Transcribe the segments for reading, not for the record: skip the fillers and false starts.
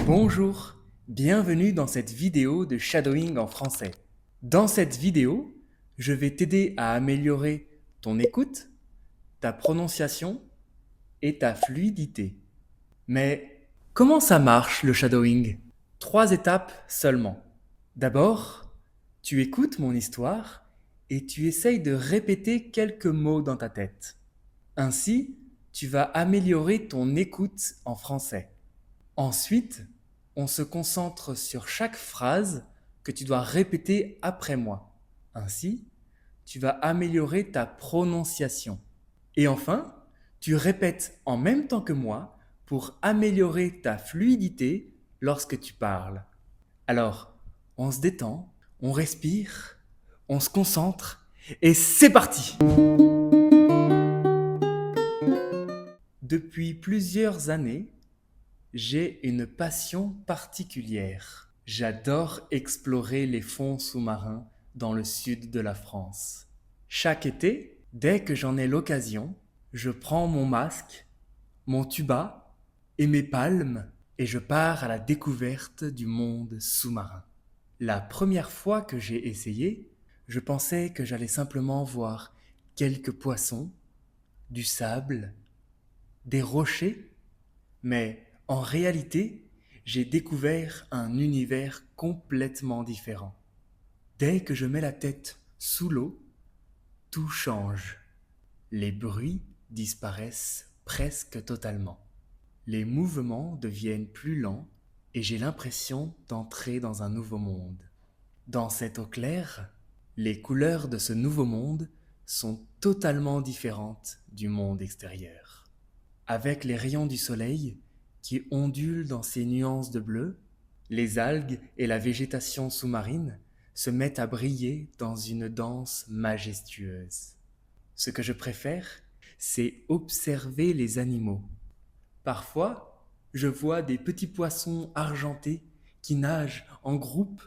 Bonjour, bienvenue dans cette vidéo de shadowing en français. Dans cette vidéo, je vais t'aider à améliorer ton écoute, ta prononciation et ta fluidité. Mais comment ça marche le shadowing? 3 étapes seulement. D'abord, tu écoutes mon histoire et tu essayes de répéter quelques mots dans ta tête. Ainsi, tu vas améliorer ton écoute en français. Ensuite, on se concentre sur chaque phrase que tu dois répéter après moi. Ainsi, tu vas améliorer ta prononciation. Et enfin, tu répètes en même temps que moi pour améliorer ta fluidité lorsque tu parles. Alors, on se détend, on respire, on se concentre et c'est parti! Depuis plusieurs années, j'ai une passion particulière. J'adore explorer les fonds sous-marins dans le sud de la France. Chaque été, dès que j'en ai l'occasion, je prends mon masque, mon tuba et mes palmes et je pars à la découverte du monde sous-marin. La première fois que j'ai essayé, je pensais que j'allais simplement voir quelques poissons, du sable, des rochers, mais en réalité, j'ai découvert un univers complètement différent. Dès que je mets la tête sous l'eau, tout change. Les bruits disparaissent presque totalement. Les mouvements deviennent plus lents et j'ai l'impression d'entrer dans un nouveau monde. Dans cette eau claire, les couleurs de ce nouveau monde sont totalement différentes du monde extérieur. Avec les rayons du soleil qui ondulent dans ces nuances de bleu, les algues et la végétation sous-marine se mettent à briller dans une danse majestueuse. Ce que je préfère, c'est observer les animaux. Parfois, je vois des petits poissons argentés qui nagent en groupe.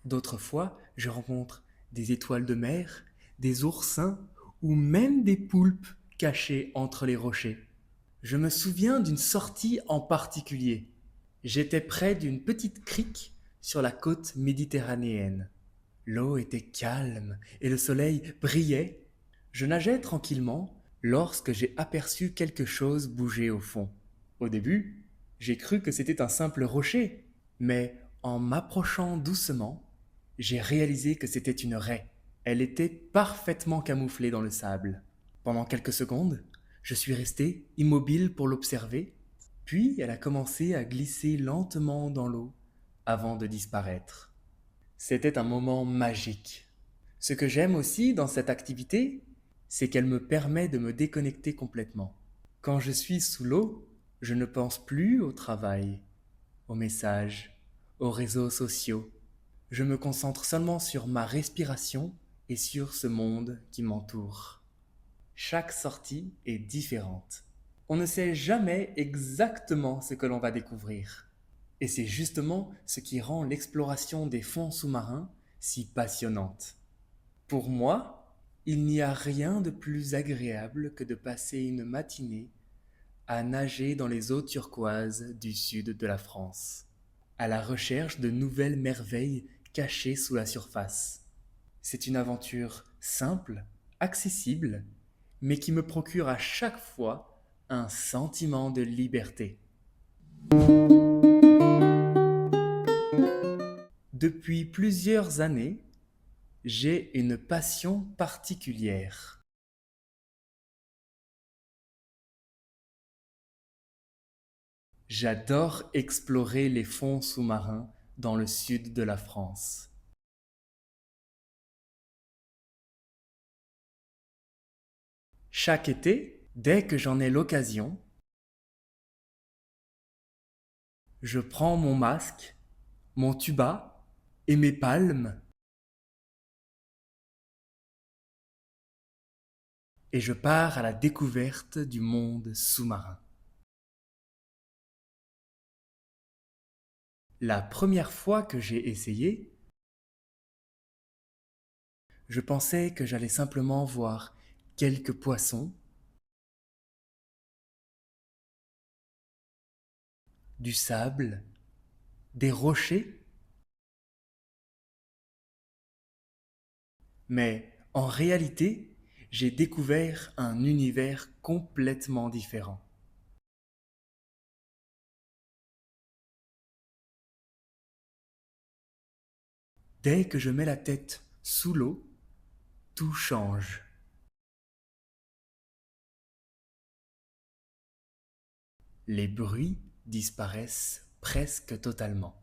D'autres fois, je rencontre des étoiles de mer, des oursins ou même des poulpes cachés entre les rochers. Je me souviens d'une sortie en particulier. J'étais près d'une petite crique sur la côte méditerranéenne. L'eau était calme et le soleil brillait. Je nageais tranquillement lorsque j'ai aperçu quelque chose bouger au fond. Au début, j'ai cru que c'était un simple rocher, mais en m'approchant doucement, j'ai réalisé que c'était une raie. Elle était parfaitement camouflée dans le sable. Pendant quelques secondes, je suis resté immobile pour l'observer, puis elle a commencé à glisser lentement dans l'eau avant de disparaître. C'était un moment magique. Ce que j'aime aussi dans cette activité, c'est qu'elle me permet de me déconnecter complètement. Quand je suis sous l'eau, je ne pense plus au travail, aux messages, aux réseaux sociaux. Je me concentre seulement sur ma respiration et sur ce monde qui m'entoure. Chaque sortie est différente. On ne sait jamais exactement ce que l'on va découvrir. Et c'est justement ce qui rend l'exploration des fonds sous-marins si passionnante. Pour moi, il n'y a rien de plus agréable que de passer une matinée à nager dans les eaux turquoises du sud de la France, à la recherche de nouvelles merveilles cachées sous la surface. C'est une aventure simple, accessible, mais qui me procure à chaque fois un sentiment de liberté. Depuis plusieurs années, j'ai une passion particulière. J'adore explorer les fonds sous-marins dans le sud de la France. Chaque été, dès que j'en ai l'occasion, je prends mon masque, mon tuba et mes palmes et je pars à la découverte du monde sous-marin. La première fois que j'ai essayé, je pensais que j'allais simplement voir quelques poissons, du sable, des rochers, mais en réalité, j'ai découvert un univers complètement différent. Dès que je mets la tête sous l'eau, tout change. Les bruits disparaissent presque totalement.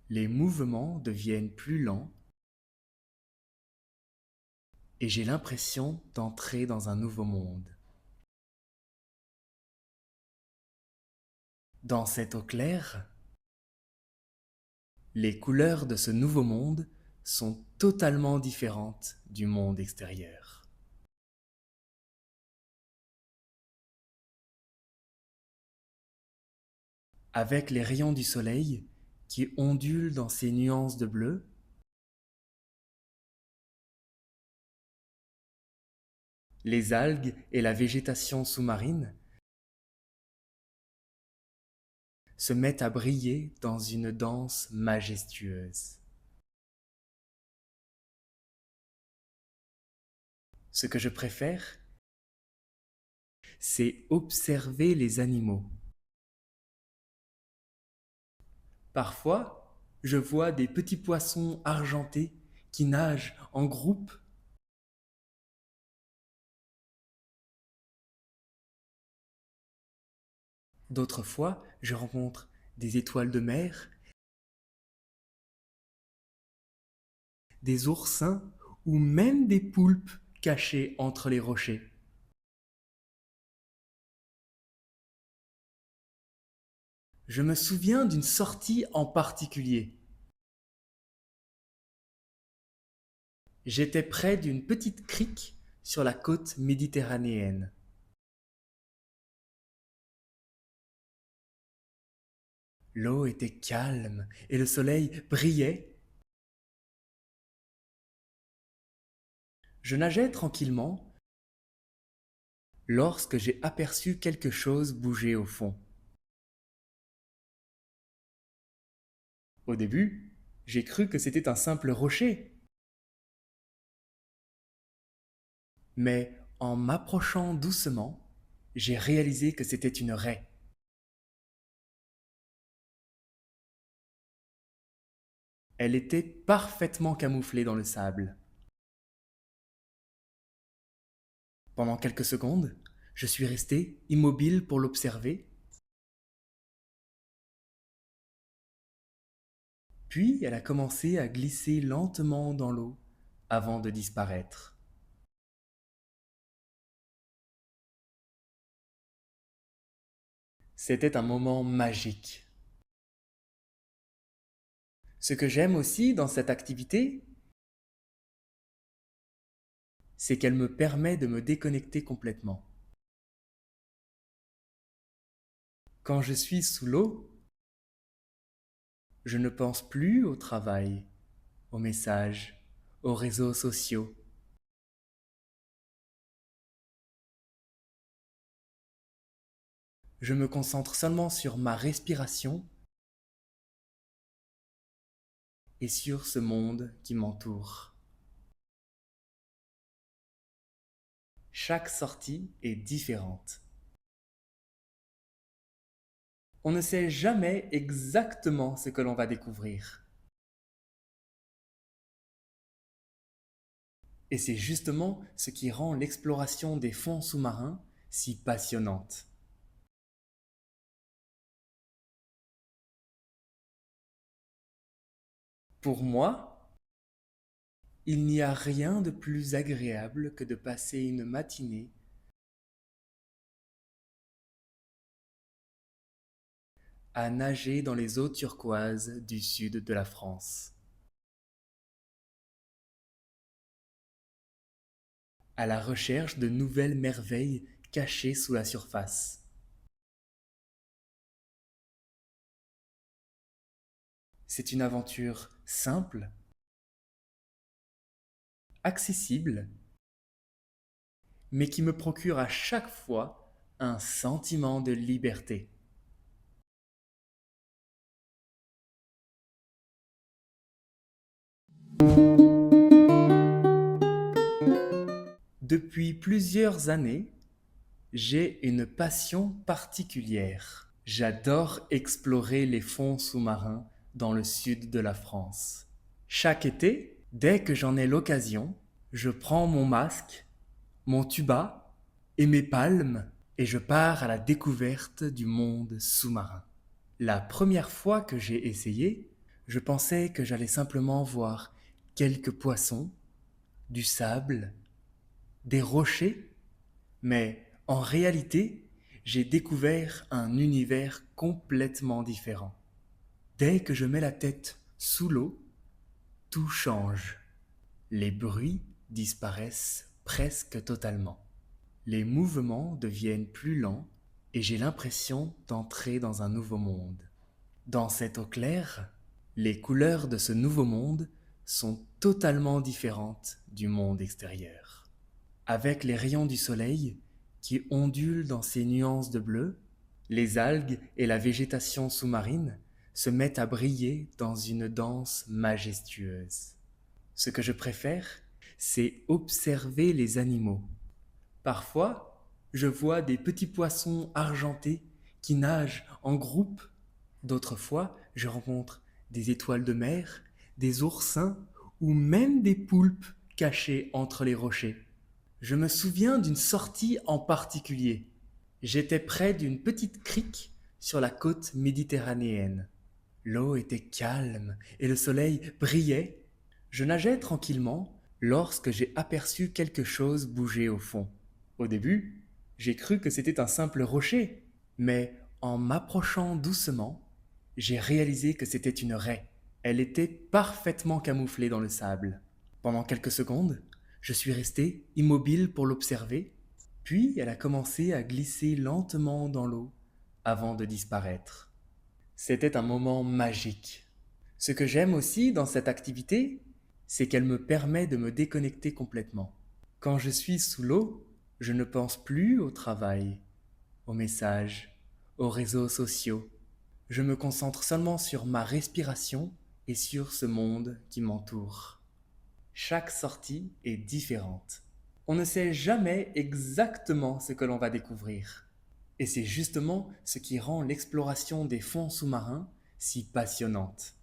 Les mouvements deviennent plus lents et j'ai l'impression d'entrer dans un nouveau monde. Dans cette eau claire, les couleurs de ce nouveau monde sont totalement différentes du monde extérieur. Avec les rayons du soleil qui ondulent dans ces nuances de bleu, les algues et la végétation sous-marine se mettent à briller dans une danse majestueuse. Ce que je préfère, c'est observer les animaux. Parfois, je vois des petits poissons argentés qui nagent en groupe. D'autres fois, je rencontre des étoiles de mer, des oursins ou même des poulpes cachés entre les rochers. Je me souviens d'une sortie en particulier. J'étais près d'une petite crique sur la côte méditerranéenne. L'eau était calme et le soleil brillait. Je nageais tranquillement lorsque j'ai aperçu quelque chose bouger au fond. Au début, j'ai cru que c'était un simple rocher, mais en m'approchant doucement, j'ai réalisé que c'était une raie. Elle était parfaitement camouflée dans le sable. Pendant quelques secondes, je suis resté immobile pour l'observer, puis elle a commencé à glisser lentement dans l'eau avant de disparaître. C'était un moment magique. Ce que j'aime aussi dans cette activité, c'est qu'elle me permet de me déconnecter complètement. Quand je suis sous l'eau, je ne pense plus au travail, aux messages, aux réseaux sociaux. Je me concentre seulement sur ma respiration et sur ce monde qui m'entoure. Chaque sortie est différente. On ne sait jamais exactement ce que l'on va découvrir. Et c'est justement ce qui rend l'exploration des fonds sous-marins si passionnante. Pour moi, il n'y a rien de plus agréable que de passer une matinée à nager dans les eaux turquoises du sud de la France, à la recherche de nouvelles merveilles cachées sous la surface. C'est une aventure simple, accessible, mais qui me procure à chaque fois un sentiment de liberté. Depuis plusieurs années, j'ai une passion particulière. J'adore explorer les fonds sous-marins dans le sud de la France. Chaque été, dès que j'en ai l'occasion, je prends mon masque, mon tuba et mes palmes et je pars à la découverte du monde sous-marin. La première fois que j'ai essayé, je pensais que j'allais simplement voir quelques poissons, du sable, des rochers, mais en réalité, j'ai découvert un univers complètement différent. Dès que je mets la tête sous l'eau, tout change. Les bruits disparaissent presque totalement. Les mouvements deviennent plus lents et j'ai l'impression d'entrer dans un nouveau monde. Dans cette eau claire, les couleurs de ce nouveau monde sont totalement différentes du monde extérieur. Avec les rayons du soleil qui ondulent dans ces nuances de bleu, les algues et la végétation sous-marine se mettent à briller dans une danse majestueuse. Ce que je préfère, c'est observer les animaux. Parfois, je vois des petits poissons argentés qui nagent en groupe. D'autres fois, je rencontre des étoiles de mer, des oursins ou même des poulpes cachés entre les rochers. Je me souviens d'une sortie en particulier. J'étais près d'une petite crique sur la côte méditerranéenne. L'eau était calme et le soleil brillait. Je nageais tranquillement lorsque j'ai aperçu quelque chose bouger au fond. Au début, j'ai cru que c'était un simple rocher, mais en m'approchant doucement, j'ai réalisé que c'était une raie. Elle était parfaitement camouflée dans le sable. Pendant quelques secondes, je suis resté immobile pour l'observer, puis elle a commencé à glisser lentement dans l'eau avant de disparaître. C'était un moment magique. Ce que j'aime aussi dans cette activité, c'est qu'elle me permet de me déconnecter complètement. Quand je suis sous l'eau, je ne pense plus au travail, aux messages, aux réseaux sociaux. Je me concentre seulement sur ma respiration et sur ce monde qui m'entoure. Chaque sortie est différente. On ne sait jamais exactement ce que l'on va découvrir. Et c'est justement ce qui rend l'exploration des fonds sous-marins si passionnante.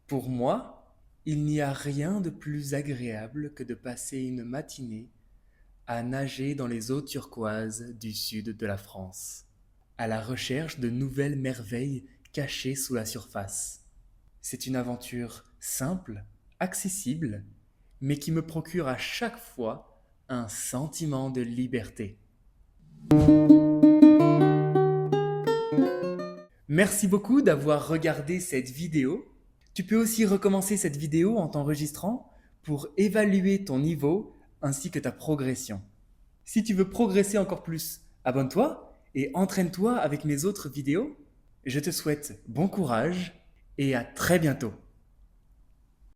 Pour moi, il n'y a rien de plus agréable que de passer une matinée à nager dans les eaux turquoises du sud de la France, à la recherche de nouvelles merveilles cachées sous la surface. C'est une aventure simple, accessible, mais qui me procure à chaque fois un sentiment de liberté. Merci beaucoup d'avoir regardé cette vidéo. Tu peux aussi recommencer cette vidéo en t'enregistrant pour évaluer ton niveau ainsi que ta progression. Si tu veux progresser encore plus, abonne-toi et entraîne-toi avec mes autres vidéos. Je te souhaite bon courage et à très bientôt.